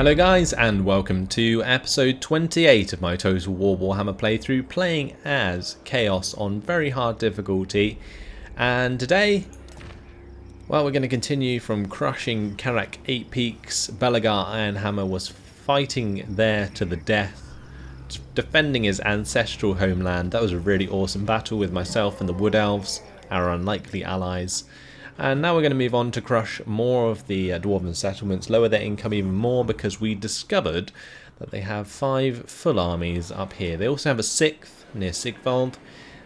Hello guys, and welcome to episode 28 of my Total War Warhammer playthrough, playing as Chaos on very hard difficulty. And today, well, we're going to continue from crushing Karak 8 Peaks. Belagar Ironhammer was fighting there to the death, defending his ancestral homeland. That was a really awesome battle with myself and the Wood Elves, our unlikely allies. And now we're going to move on to crush more of the Dwarven settlements, lower their income even more, because we discovered that they have 5 full armies up here. They also have a 6th near Sigvald,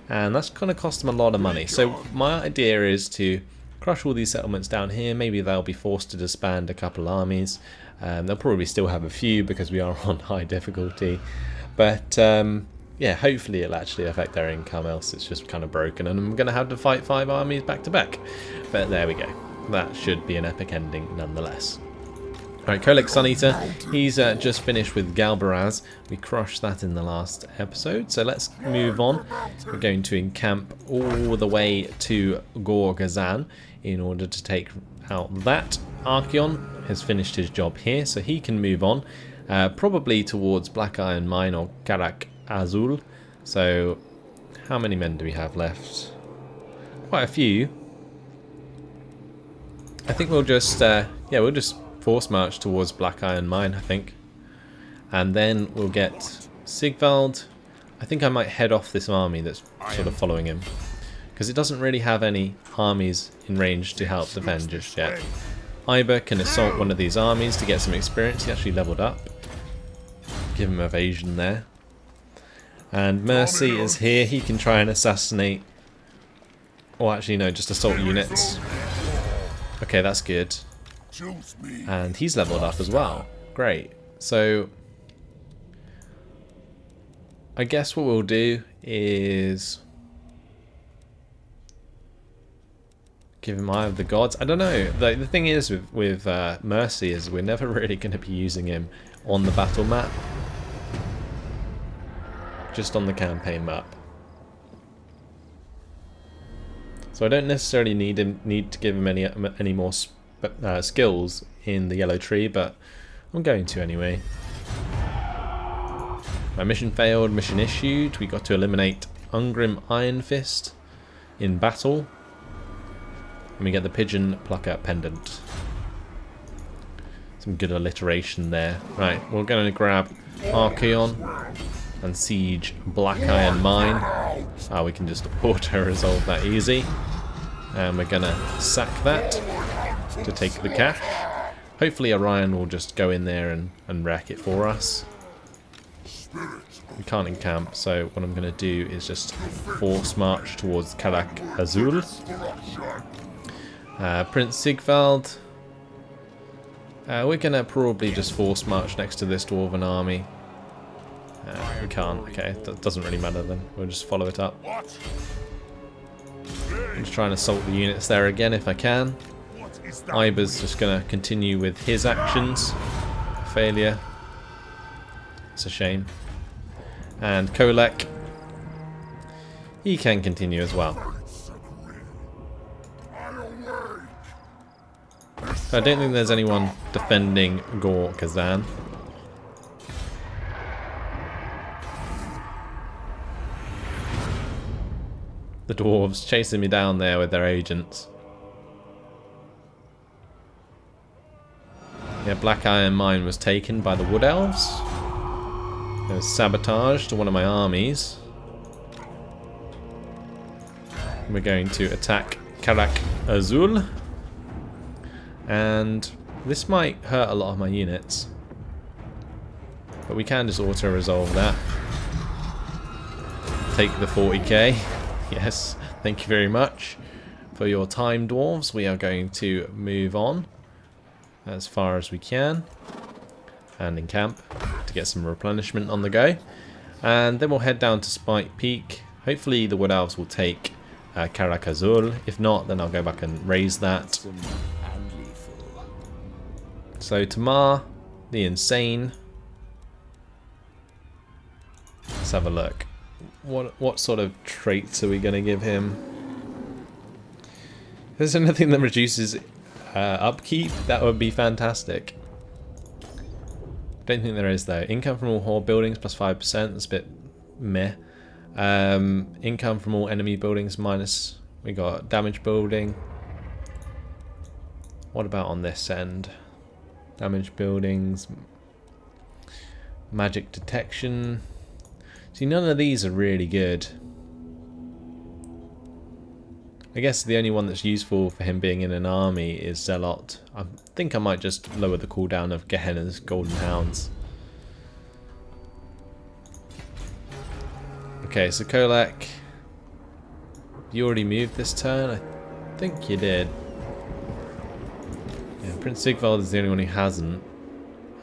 and that's going to cost them a lot of money. So my idea is to crush all these settlements down here. Maybe they'll be forced to disband a couple armies. They'll probably still have a few because we are on high difficulty. But yeah, hopefully it'll actually affect their income, else it's just kind of broken and I'm going to have to fight 5 armies back to back. But there we go. That should be an epic ending nonetheless. Alright, Kolek Suneater, he's just finished with Galbaraz. We crushed that in the last episode, so let's move on. We're going to encamp all the way to Gorgazan in order to take out that. Archeon has finished his job here, so he can move on. Probably towards Black Iron Mine or Karak Azul. So how many men do we have left? Quite a few. I think we'll just we'll just force march towards Black Iron Mine, I think, and then we'll get Sigvald. I think I might head off this army that's sort of following him, because it doesn't really have any armies in range to help defend just yet. Iber can assault one of these armies to get some experience. He actually leveled up. Give him evasion there. And Mercy is here. He can try and assassinate, or actually no, just assault units. Okay, that's good. And he's leveled up as well. Great. So I guess what we'll do is give him Eye of the Gods. I don't know. The thing is with Mercy is we're never really going to be using him on the battle map. Just on the campaign map. So I don't necessarily need to give him any more skills in the yellow tree, but I'm going to anyway. My mission failed, mission issued. We got to eliminate Ungrim Iron Fist in battle. And we get the Pigeon Plucker Pendant. Some good alliteration there. Right, we're going to grab Archeon and siege Black Iron Mine. We can just auto-resolve that easy. And we're going to sack that to take the cash. Hopefully Orion will just go in there and wreck it for us. We can't encamp, so what I'm going to do is just force march towards Karak Azul. Prince Sigvald. We're going to probably just force march next to this Dwarven army. We can't. Okay, that doesn't really matter then. We'll just follow it up. I'm just trying to assault the units there again if I can. Iber's just going to continue with his actions. Failure. It's a shame. And Kolek, he can continue as well. I don't think there's anyone defending Gorgazan. The dwarves chasing me down there with their agents. Yeah, Black Iron Mine was taken by the Wood Elves. There was sabotage to one of my armies. We're going to attack Karak Azul. And this might hurt a lot of my units. But we can just auto-resolve that. Take the 40k. Yes, thank you very much for your time, dwarves. We are going to move on as far as we can and encamp to get some replenishment on the go. And then we'll head down to Spike Peak. Hopefully the Wood Elves will take Karak Azul. If not, then I'll go back and raise that. So Tamar, the Insane. Let's have a look. What sort of traits are we going to give him? If there's anything that reduces upkeep, that would be fantastic. Don't think there is though. Income from all horde buildings plus 5%. That's a bit meh. Income from all enemy buildings minus. We got damage building. What about on this end? Damage buildings. Magic detection. See, none of these are really good. I guess the only one that's useful for him being in an army is Zealot. I think I might just lower the cooldown of Gehenna's Golden Hounds. Okay, so Kolek, you already moved this turn? I think you did. Yeah, Prince Sigvald is the only one who hasn't.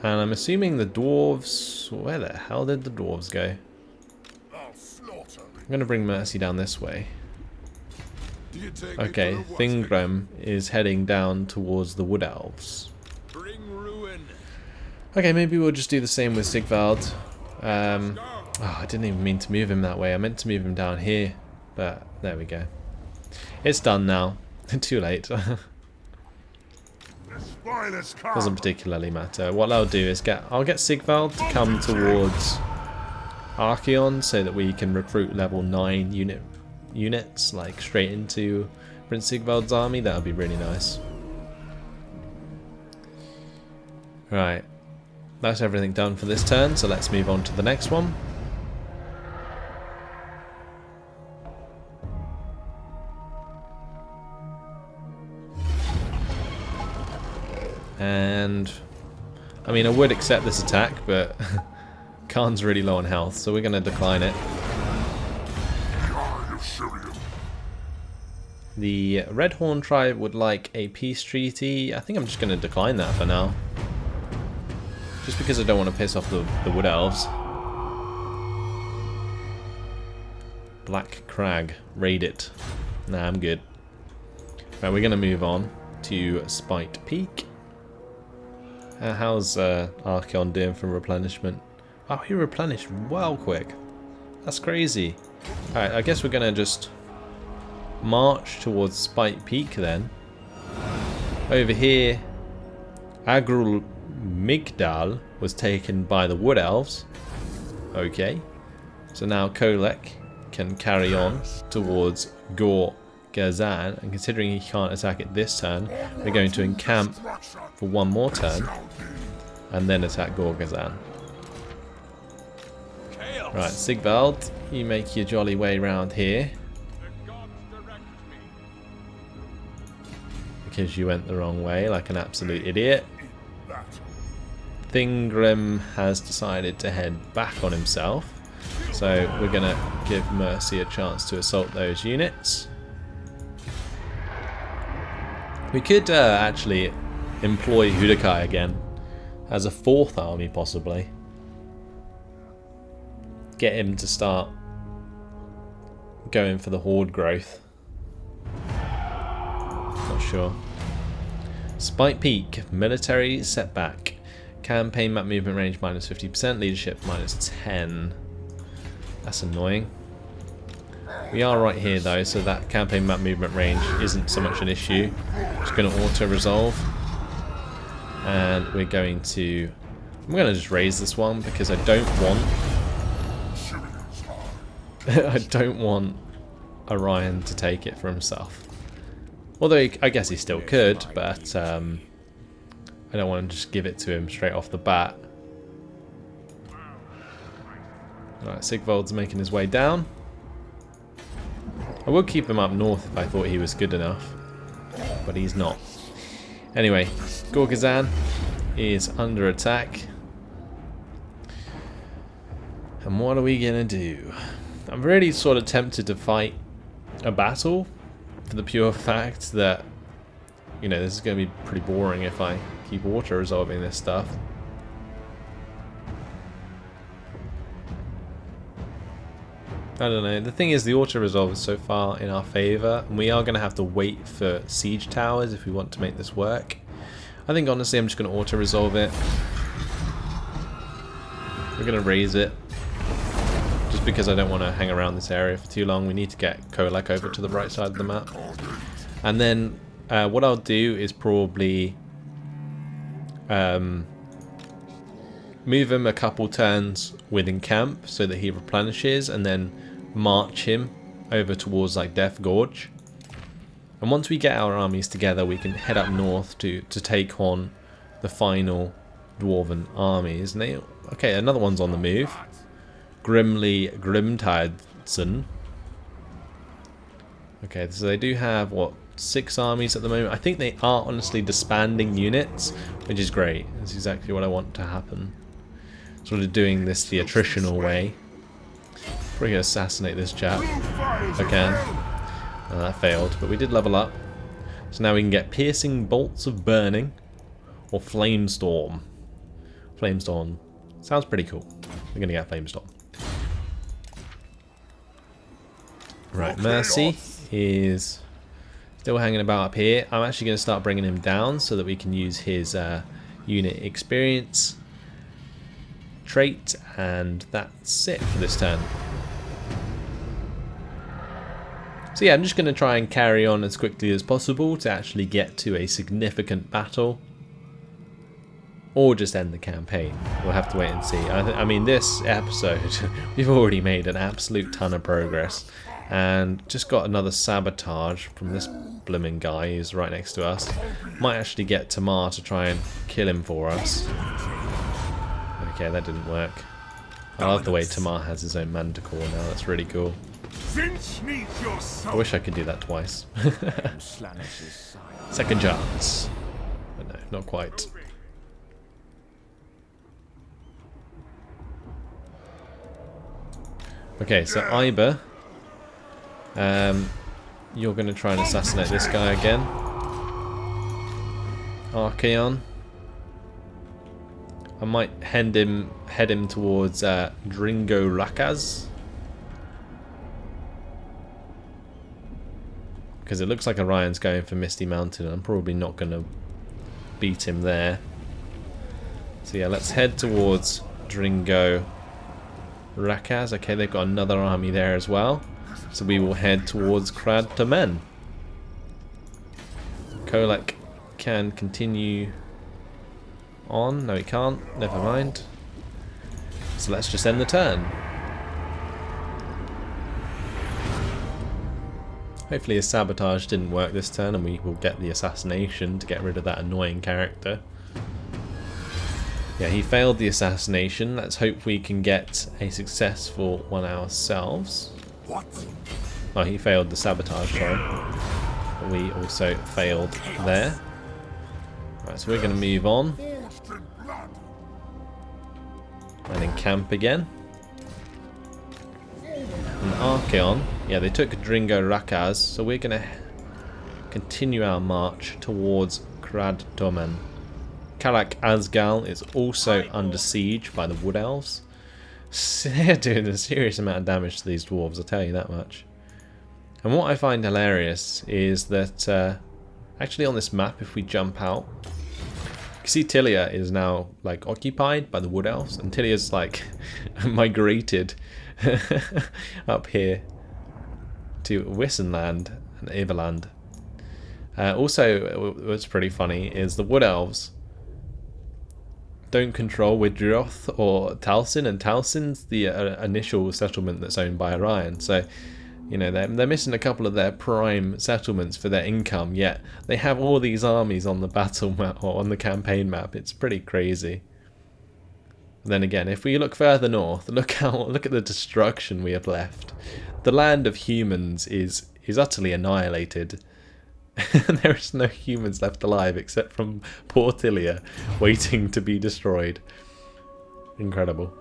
And I'm assuming the dwarves... Where the hell did the dwarves go? I'm going to bring Mercy down this way. Okay, Thingrim is heading down towards the Wood Elves. Okay, maybe we'll just do the same with Sigvald. Oh, I didn't even mean to move him that way. I meant to move him down here. But there we go. It's done now. Too late. Doesn't particularly matter. What I'll do is I'll get Sigvald to come towards Archaon so that we can recruit level 9 units like straight into Prince Sigvald's army. That would be really nice. Right, that's everything done for this turn, so let's move on to the next one. And I mean, I would accept this attack, but Khan's really low on health, so we're going to decline it. The Redhorn tribe would like a peace treaty. I think I'm just going to decline that for now. Just because I don't want to piss off the Wood Elves. Black Crag. Raid it. Nah, I'm good. Right, we're going to move on to Spite Peak. How's Archaon doing for replenishment? Oh, he replenished well quick. That's crazy. Alright, I guess we're going to just march towards Spite Peak then. Over here, Agrul Migdal was taken by the Wood Elves. Okay. So now Kolek can carry on towards Gor Gazan, and considering he can't attack it this turn, we're going to encamp for one more turn and then attack Gor Gazan. Right, Sigvald, you make your jolly way round here. Because you went the wrong way like an absolute idiot. Thingrim has decided to head back on himself, so we're going to give Mercy a chance to assault those units. We could actually employ Hudakai again as a 4th army, possibly. Get him to start going for the horde growth. Not sure. Spite Peak, military setback. Campaign map movement range minus 50%, leadership minus 10. That's annoying. We are right here though, so that campaign map movement range isn't so much an issue. Just going to auto resolve, and we're going to. I'm going to just raise this one because I don't want. I don't want Orion to take it for himself. Although I guess he still could, but I don't want to just give it to him straight off the bat. Alright, Sigvald's making his way down. I would keep him up north if I thought he was good enough, but he's not. Anyway, Gor Gazan is under attack. And what are we going to do? I'm really sort of tempted to fight a battle for the pure fact that, you know, this is going to be pretty boring if I keep auto-resolving this stuff. I don't know. The thing is, the auto-resolve is so far in our favour, and we are going to have to wait for siege towers if we want to make this work. I think, honestly, I'm just going to auto-resolve it. We're going to raise it. Just because I don't want to hang around this area for too long. We need to get Kolek over to the right side of the map. And then what I'll do is probably move him a couple turns within camp so that he replenishes, and then march him over towards like Death Gorge. And once we get our armies together, we can head up north to take on the final dwarven armies. And they, okay, another one's on the move. Grimly Grimtidson. Okay, so they do have, what, 6 armies at the moment. I think they are honestly disbanding units, which is great. That's exactly what I want to happen. Sort of doing this the attritional way. Probably going to assassinate this chap if I can. That failed, but we did level up. So now we can get Piercing Bolts of Burning or Flamestorm. Flamestorm sounds pretty cool. We're going to get Flamestorm. Right, Mercy is still hanging about up here. I'm actually going to start bringing him down so that we can use his unit experience trait, and that's it for this turn. So yeah, I'm just going to try and carry on as quickly as possible to actually get to a significant battle, or just end the campaign. We'll have to wait and see. I mean, this episode, we've already made an absolute ton of progress, and just got another sabotage from this blooming guy who's right next to us. Might actually get Tamar to try and kill him for us. Okay, that didn't work. I love the way Tamar has his own manticore now. That's really cool. I wish I could do that twice. Second chance. But no, not quite. Okay, so Iber, you're going to try and assassinate this guy again. Archaon. I might head him towards Dringo Rakaz. Because it looks like Orion's going for Misty Mountain, and I'm probably not going to beat him there. So yeah, let's head towards Dringo Rakaz. Okay, they've got another army there as well. So we will head towards Krad Tomen. Kolek can continue on. No, he can't. Never mind. So let's just end the turn. Hopefully his sabotage didn't work this turn, and we will get the assassination to get rid of that annoying character. Yeah, he failed the assassination. Let's hope we can get a successful one ourselves. What? Oh, he failed the sabotage, sorry. But we also failed there. Right, so we're going to move on. And then camp again. And Archaon, yeah, they took Dringo Rakaz, so we're going to continue our march towards Krad Tomen. Karak Azgal is also under siege by the Wood Elves. They're doing a serious amount of damage to these dwarves, I'll tell you that much. And what I find hilarious is that actually on this map, if we jump out, you see Tilia is now like occupied by the Wood Elves, and Tilia's like migrated up here to Wissenland and Everland. Also, what's pretty funny is the Wood Elves don't control Widroth or Talsin, and Talsin's the initial settlement that's owned by Orion. So, you know, they're missing a couple of their prime settlements for their income, yet they have all these armies on the battle map or on the campaign map. It's pretty crazy. Then again, if we look further north, look at the destruction we have left. The land of humans is utterly annihilated. There is no humans left alive except from poor Tilia waiting to be destroyed. Incredible.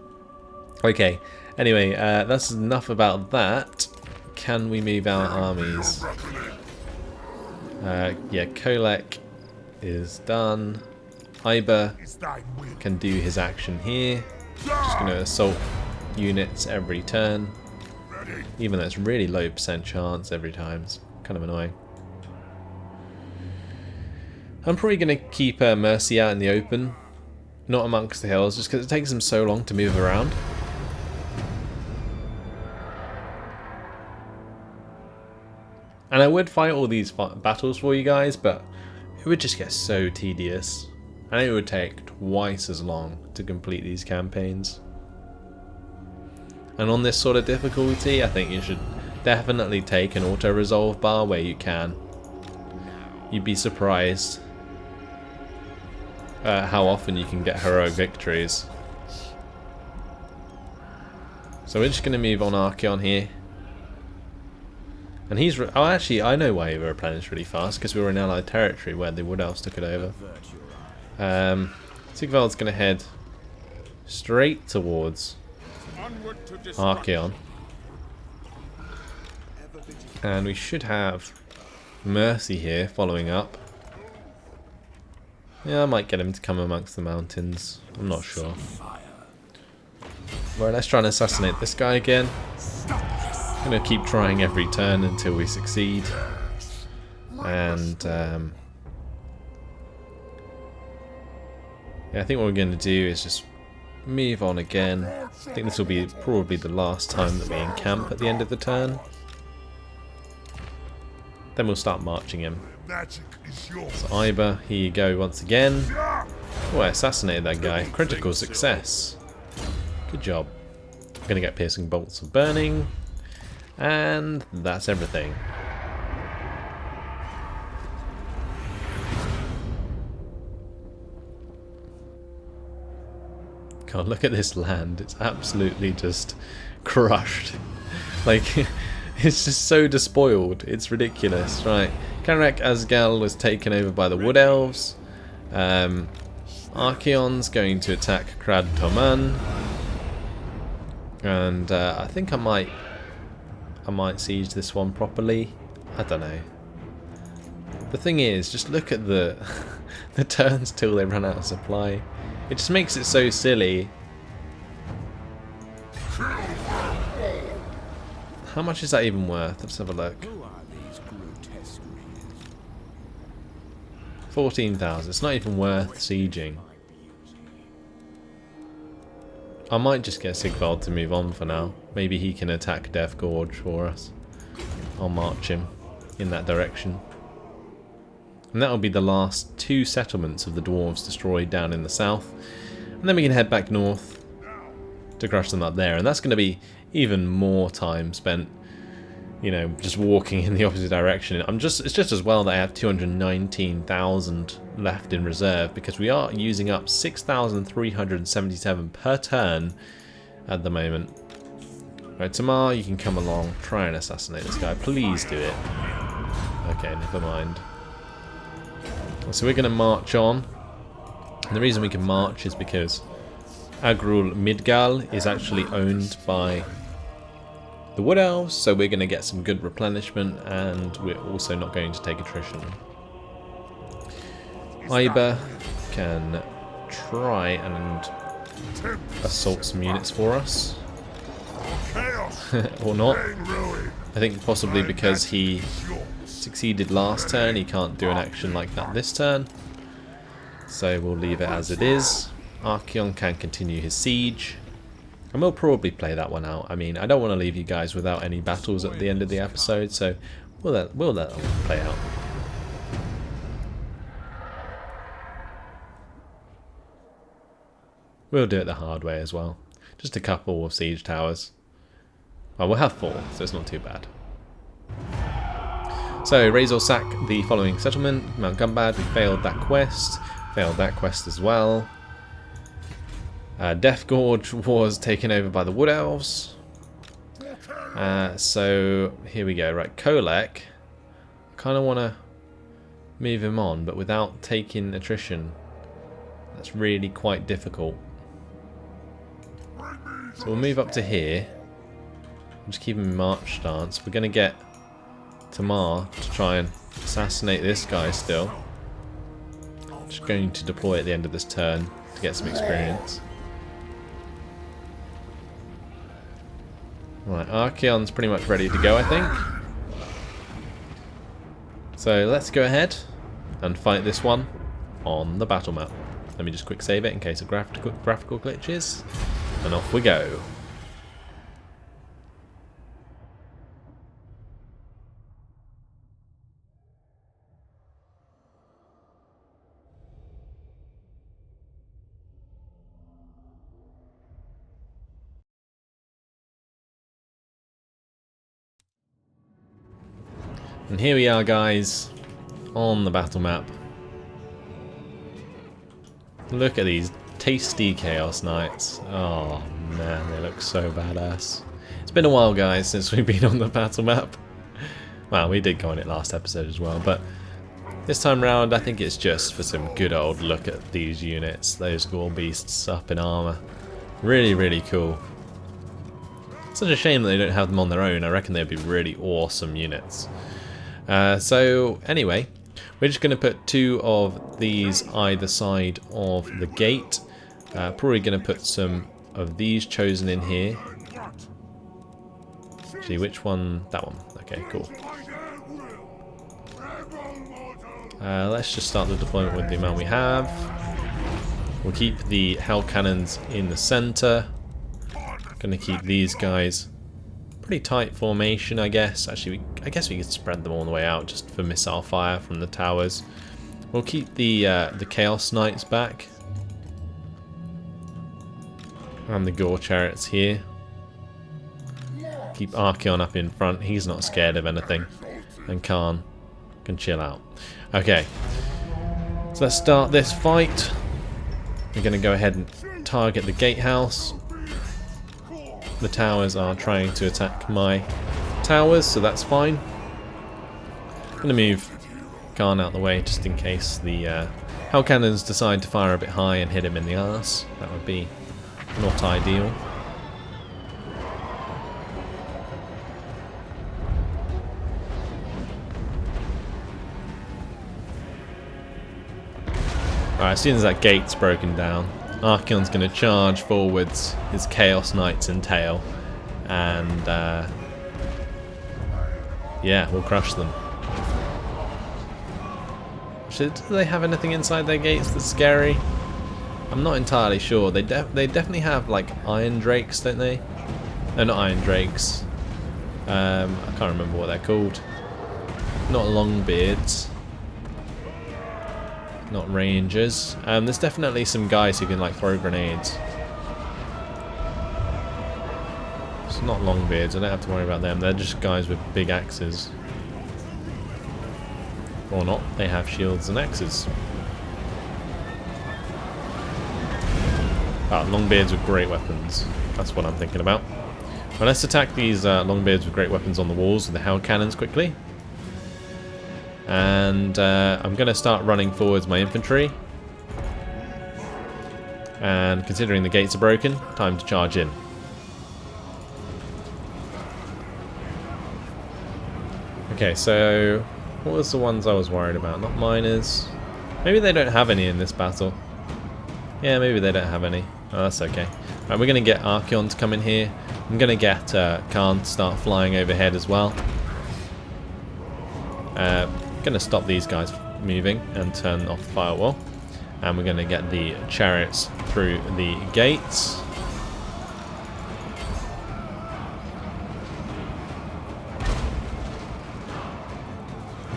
Okay, anyway, that's enough about that. Can we move our armies? Yeah, Kolek is done. Iber can do his action here. Just going to assault units every turn. Even though it's really low % chance every time. It's kind of annoying. I'm probably going to keep Mercy out in the open. Not amongst the hills, just because it takes them so long to move around. And I would fight all these battles for you guys, but it would just get so tedious. And it would take twice as long to complete these campaigns. And on this sort of difficulty, I think you should definitely take an auto-resolve bar where you can. You'd be surprised how often you can get heroic victories. So we're just going to move on Archeon here. And he's... oh, actually, I know why he replenished really fast, because we were in allied territory where the Wood Elves took it over. Sigvald's going to head straight towards Archeon. And we should have Mercy here following up. Yeah, I might get him to come amongst the mountains. I'm not sure. Right, let's try and assassinate this guy again. I'm going to keep trying every turn until we succeed. And yeah, I think what we're going to do is just move on again. I think this will be probably the last time that we encamp at the end of the turn. Then we'll start marching him. So Iber, here you go once again. Oh, I assassinated that guy. Critical success. Good job. I'm going to get piercing bolts of burning. And that's everything. God, look at this land. It's absolutely just crushed. Like, it's just so despoiled. It's ridiculous. Right. Kanrak Asgal was taken over by the Wood Elves. Archeon's going to attack Krad Toman. And I think I might siege this one properly. I don't know. The thing is, just look at the the turns till they run out of supply. It just makes it so silly. How much is that even worth? Let's have a look. 14,000. It's not even worth sieging. I might just get Sigvald to move on for now. Maybe he can attack Death Gorge for us. I'll march him in that direction. And that'll be the last 2 settlements of the dwarves destroyed down in the south. And then we can head back north to crush them up there. And that's going to be even more time spent, you know, just walking in the opposite direction. It's just as well that I have 219,000 left in reserve, because we are using up 6,377 per turn at the moment. Right, Tamar, you can come along, try and assassinate this guy. Please do it. Okay, never mind. So we're going to march on. And the reason we can march is because Agrul Midgal is actually owned by the Wood Elves, so we're going to get some good replenishment, and we're also not going to take attrition. Iber can try and assault some units for us. Or not. I think possibly because he succeeded last turn, he can't do an action like that this turn. So we'll leave it as it is. Archeon can continue his siege. And we'll probably play that one out. I mean, I don't want to leave you guys without any battles at the end of the episode, so we'll let that one play out. We'll do it the hard way as well. Just a couple of siege towers. Well, we'll have 4, so it's not too bad. So, raise or sack the following settlement. Mount Gumbad, we failed that quest. Failed that quest as well. Death Gorge was taken over by the Wood Elves. So, here we go. Right, Kolek. I kind of want to move him on, but without taking attrition. That's really quite difficult. So we'll move up to here. I'm just keeping march stance. We're going to get Tamar to try and assassinate this guy still. Just going to deploy at the end of this turn to get some experience. Right, Archeon's pretty much ready to go, I think. So let's go ahead and fight this one on the battle map. Let me just quick save it in case of graphical glitches. And off we go. And here we are, guys, on the battle map. Look at these tasty Chaos Knights. Oh man, they look so badass. It's been a while, guys, since we've been on the battle map. Well, we did go on it last episode as well, but this time round I think it's just for some good old look at these units, those Gore Beasts up in armour. Really, really cool. Such a shame that they don't have them on their own. I reckon they'd be really awesome units. So anyway, we're just going to put 2 of these either side of the gate. Probably going to put some of these chosen in here. Actually, which one? That one. Okay, cool. Let's just start the deployment with the amount we have. We'll keep the hell cannons in the center. Going to keep these guys pretty tight formation, I guess. Actually, I guess we could spread them all the way out just for missile fire from the towers. We'll keep the Chaos Knights back. And the Gore Chariots here. Keep Archeon up in front. He's not scared of anything. And Khan can chill out. Okay. So let's start this fight. We're going to go ahead and target the gatehouse. The towers are trying to attack my towers, so that's fine. I'm going to move Khan out the way just in case the hell cannons decide to fire a bit high and hit him in the arse. That would be not ideal. Alright, as soon as that gate's broken down, Archeon's going to charge forwards his Chaos Knights and tail, and yeah, we'll crush them. Do they have anything inside their gates that's scary? I'm not entirely sure. They definitely have like Iron Drakes, don't they? No, not Iron Drakes. I can't remember what they're called. Not Longbeards. Not Rangers. There's definitely some guys who can like throw grenades. It's not Longbeards, I don't have to worry about them. They're just guys with big axes. Or not, they have shields and axes. Ah, Longbeards with great weapons. That's what I'm thinking about. Well, let's attack these Longbeards with great weapons on the walls with the hell cannons quickly. And I'm going to start running forwards my infantry. And considering the gates are broken, time to charge in. Okay, so what was the ones I was worried about? Not miners. Maybe they don't have any in this battle. Yeah, maybe they don't have any. Oh, that's okay. Right, we're going to get Archeon to come in here. I'm going to get Khan to start flying overhead as well. Going to stop these guys moving and turn off the firewall, and we're going to get the chariots through the gates.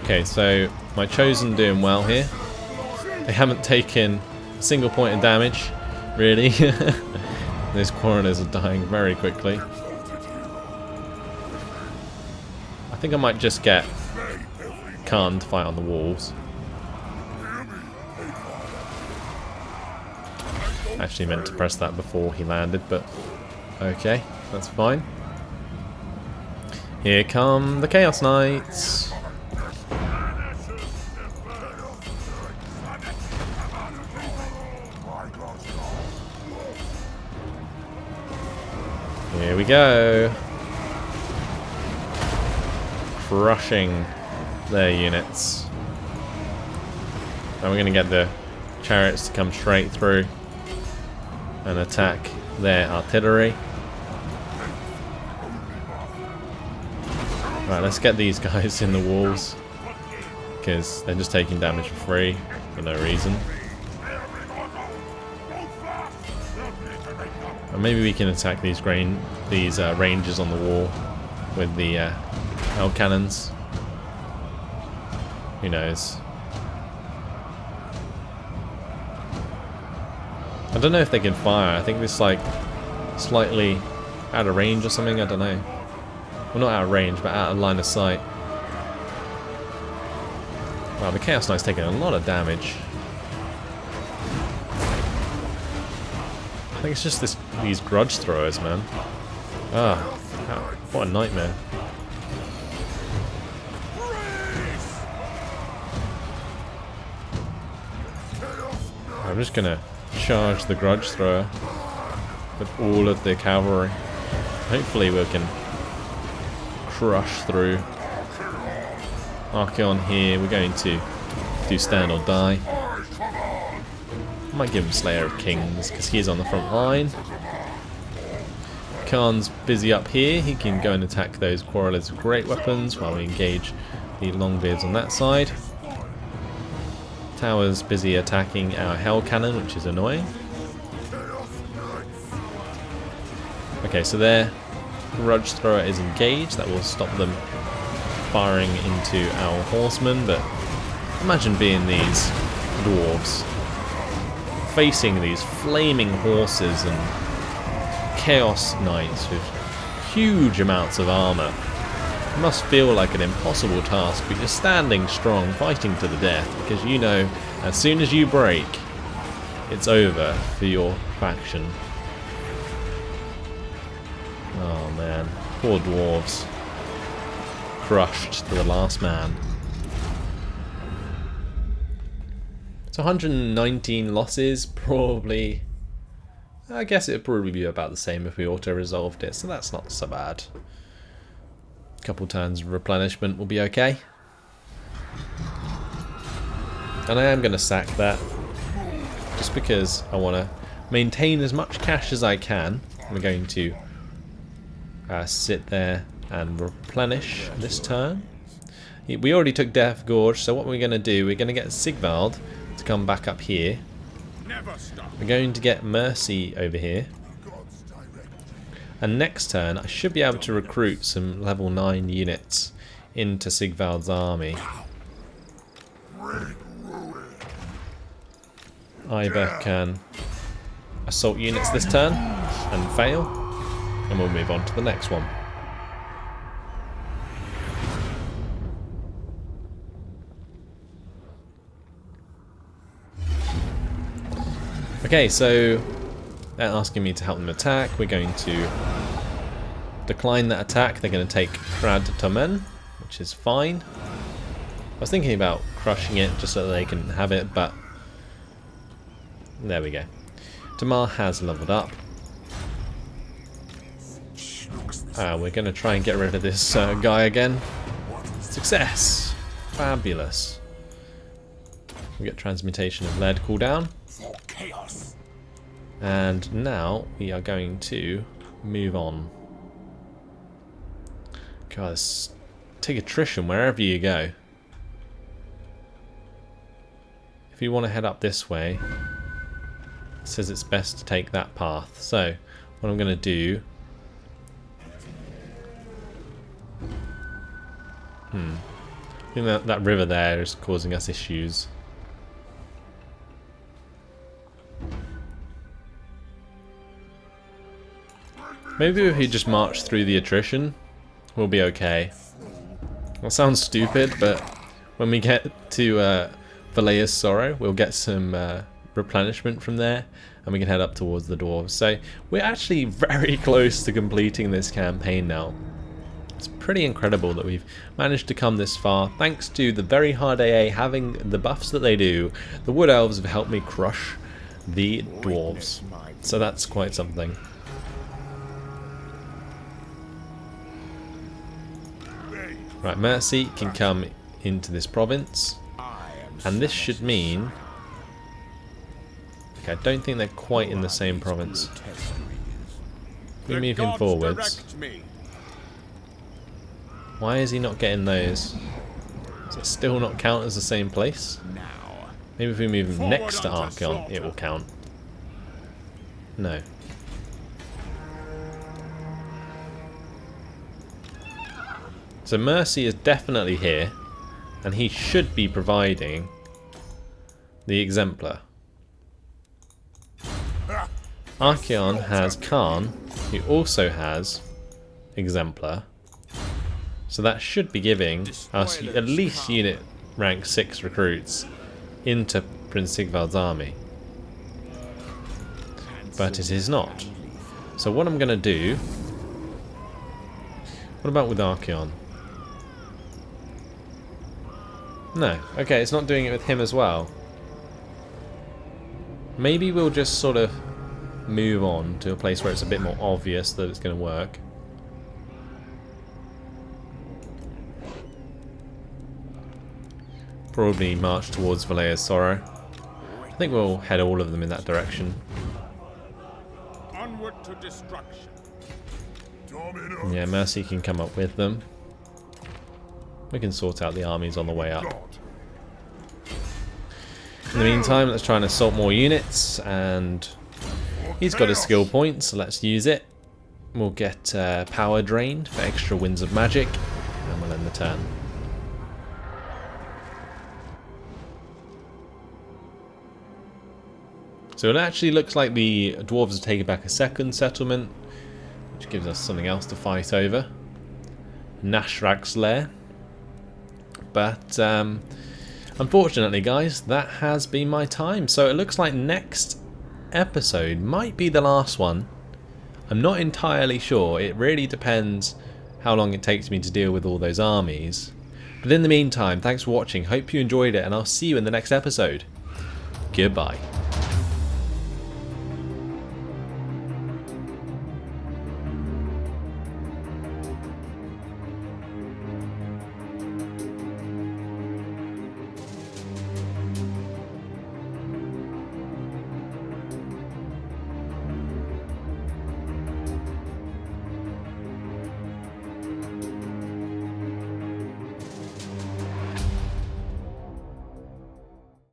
Okay, so my chosen doing well here. They haven't taken a single point of damage, really. Those coroners are dying very quickly. I think I might just get Khan to fight on the walls. Actually meant to press that before he landed, but okay, that's fine. Here come the Chaos Knights. Here we go. Crushing their units. And we're going to get the chariots to come straight through and attack their artillery. Right, let's get these guys in the walls, because they're just taking damage for free for no reason. And maybe we can attack these rangers on the wall with the hell cannons. Who knows? I don't know if they can fire. I think this like slightly out of range or something. I don't know. Well, not out of range, but out of line of sight. Wow, the Chaos Knight's taking a lot of damage. I think it's just these grudge throwers, man. Ah, what a nightmare. I'm just gonna charge the grudge thrower with all of the cavalry. Hopefully we can crush through. Archeon here, we're going to do stand or die. I might give him Slayer of Kings because he is on the front line. Khan's busy up here, he can go and attack those Quarrelers with great weapons while we engage the Longbeards on that side. Tower's busy attacking our Hell Cannon, which is annoying. Okay, so their Grudge Thrower is engaged, that will stop them firing into our horsemen, but imagine being these dwarves facing these flaming horses and Chaos Knights with huge amounts of armor. It must feel like an impossible task, but you're standing strong, fighting to the death, because you know as soon as you break, it's over for your faction. Oh man, poor dwarves. Crushed to the last man. So 119 losses, probably. I guess it would probably be about the same if we auto-resolved it, so that's not so bad. A couple turns of replenishment will be okay. And I am going to sack that, just because I want to maintain as much cash as I can. We're going to sit there and replenish this turn. We already took Death Gorge, so what we're going to do, we're going to get Sigvald to come back up here. We're going to get Mercy over here. And next turn, I should be able to recruit some level 9 units into Sigvald's army. Iber can assault units this turn and fail, and we'll move on to the next one. Okay, so they're asking me to help them attack. We're going to decline that attack. They're going to take Krad Tomen, which is fine. I was thinking about crushing it just so that they can have it, but there we go. Tamar has leveled up. We're going to try and get rid of this guy again. Success! Fabulous. We get Transmutation of Lead cooldown. And now we are going to move on. Guys, take attrition wherever you go. If you want to head up this way, it says it's best to take that path. So, what I'm going to do... I think that river there is causing us issues. Maybe if we just march through the attrition, we'll be okay. That sounds stupid, but when we get to Valea's Sorrow, we'll get some replenishment from there, and we can head up towards the dwarves. So we're actually very close to completing this campaign now. It's pretty incredible that we've managed to come this far, thanks to the very hard AA having the buffs that they do. The Wood Elves have helped me crush the dwarves, so that's quite something. Right, Mercy can come into this province, and this should mean... Okay, I don't think they're quite in the same province. We move him forwards. Why is he not getting those? Does it still not count as the same place? Maybe if we move him next to Archeon, it will count. No. So Mercy is definitely here, and he should be providing the Exemplar. Archeon has Khan, who also has Exemplar. So that should be giving us at least unit rank 6 recruits into Prince Sigvald's army. But it is not. So what I'm going to do... What about with Archeon? No. Okay, it's not doing it with him as well. Maybe we'll just sort of move on to a place where it's a bit more obvious that it's going to work. Probably march towards Valea's Sorrow. I think we'll head all of them in that direction. Onward to destruction. Yeah, Mercy can come up with them. We can sort out the armies on the way up. In the meantime, let's try and assault more units, and he's got a skill point, so let's use it. We'll get power drained for extra winds of magic, and we'll end the turn. So it actually looks like the dwarves are taking back a second settlement, which gives us something else to fight over. Nashrak's Lair. But unfortunately, guys, that has been my time. So it looks like next episode might be the last one. I'm not entirely sure. It really depends how long it takes me to deal with all those armies. But in the meantime, thanks for watching. Hope you enjoyed it, and I'll see you in the next episode. Goodbye.